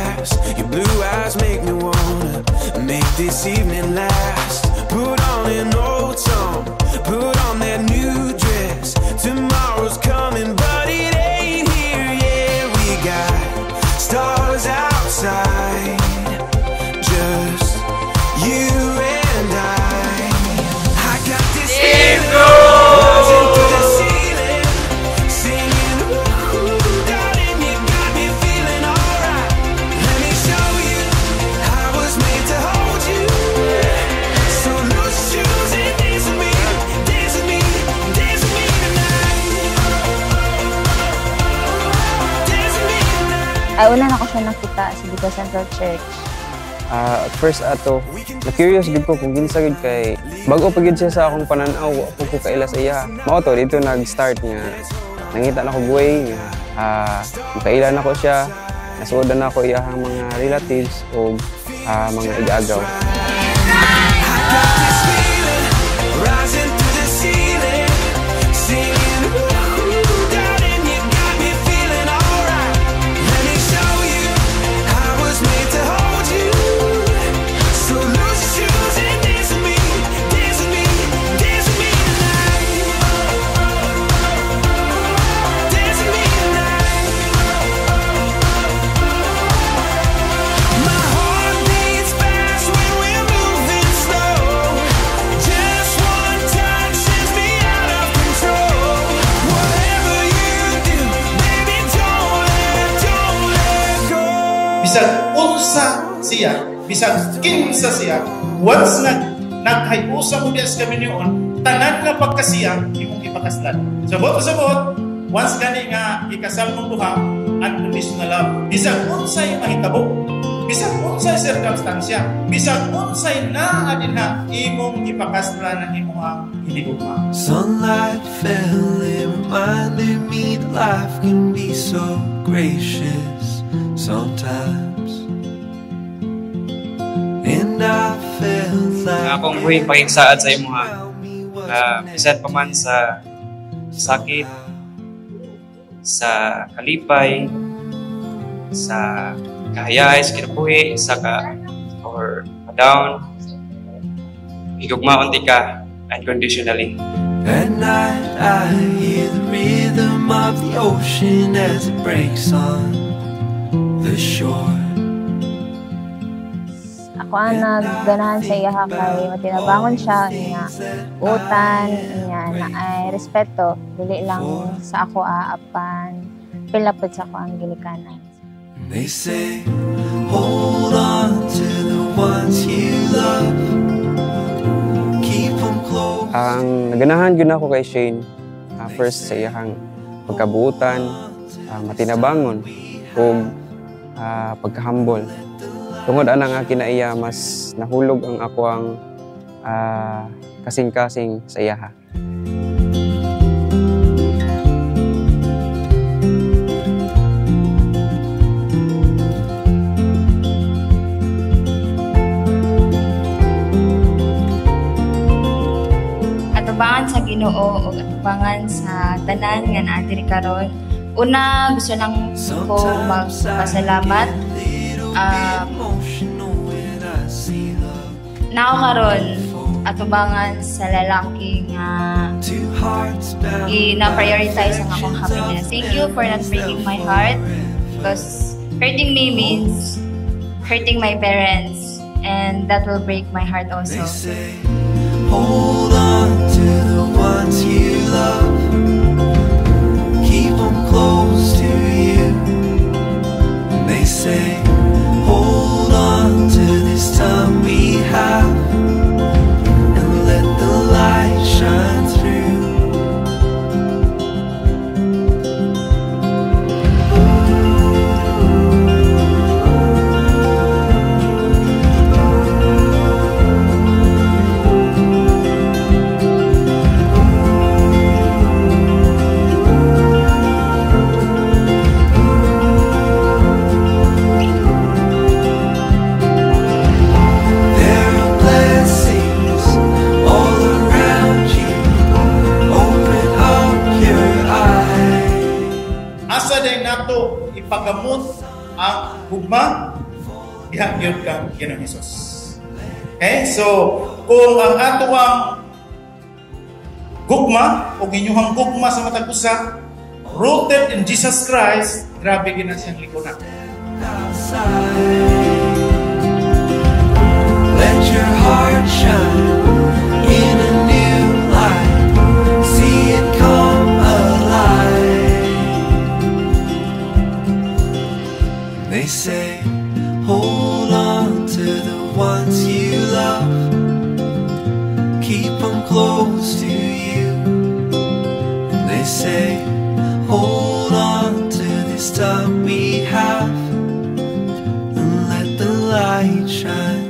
past. Your blue eyes make me wanna make this evening last. Put on an old song, put on that new dress. Tomorrow's coming, but it ain't here yet. We got stars outside, just you and I got this feeling rising through the ceiling, singing ooh, darling, you got me feeling alright. Let me show you I was made to hold you. So loose shoes and dance with me, dance with me, dance with me tonight. Dance with me tonight. Ay, una na ko siya nakita sa Bicol Central Church. At first ato, na-curious gid ko kung kinsa gid kay bago pa gid siya sa akong pananaw, ako ko kaila sa iya. Mao to dito nag-start nga nangita na ko buhay nga kaila na ko siya, nasuodan na ko iyahang mga relatives o mga igagaw. Rising through the ceiling, singing ooh, darling, you got me feeling alright. Let me show you I was made to hold you. So loose your shoes and dance with me, dance with me, dance with me tonight. Dance with me tonight. My heart beats fast when we're moving slow. Just one touch sends me out of control. Whatever you do, baby, don't let go. Bisag unsa siya, bisag kinsa siya, once naghay-usa mo dias kami niyon, tanan nga pagkasiya imong ipakaslan. Sabot, once gani nga ikasal mong duha, unconditional love. Bisag unsay mahitabo, bisag unsay circumstansya, bisag unsay naa dinha imong ipakaslan ang imong hinigugma. Sunlight fell, it reminded me that life can be so gracious sometimes. And I felt like Akong buhay pakigsaad sa imo ha. Bisan pa man sa sakit, sa kalipay, sa kahayay, sa kinabuhi, or down, higugmaon ti ka unconditionally. At night I hear the rhythm of the ocean as it breaks on the shore. Ako ang nagganahan sa iya kay matinabangon siya niya utan niya na ay respeto dili lang sa ako apan pilapod sa ako ang gilikanan. They say hold on to the ones you love, keep them close. Ang naganahan gyud ako kay Shane, first sa iyang pagkabuutan, matinabangon ug pagka-humble. Tungod anang kinaiya mas nahulog ang ako ang kasing-kasing sa iyaha. Atubangan sa Ginoo o atubangan sa tanan nga naa diri karon. Una, gusto lang ko magpasalamat. Nao karon atubangan sa lalaki nga ina-prioritize ang akong happiness. Thank you for not breaking my heart, because hurting me means hurting my parents, and that will break my heart also. They say hold on to the ones you love, keep them close to you. And they say hold on to this time we have, and let the light shine through. Asa day nato ipagamot ang gugma ihagyon kang Ginoong Hesus. Okay? So, kung ang ato ang gugma o inyuhang gugma sa matag usa rooted in Jesus Christ, grabe gina siyang likunan. Let your heart shine in a new light. See it come alive. They say, hold on to the ones you love. Keep them close to you. And they say, hold on to this time we have. And let the light shine.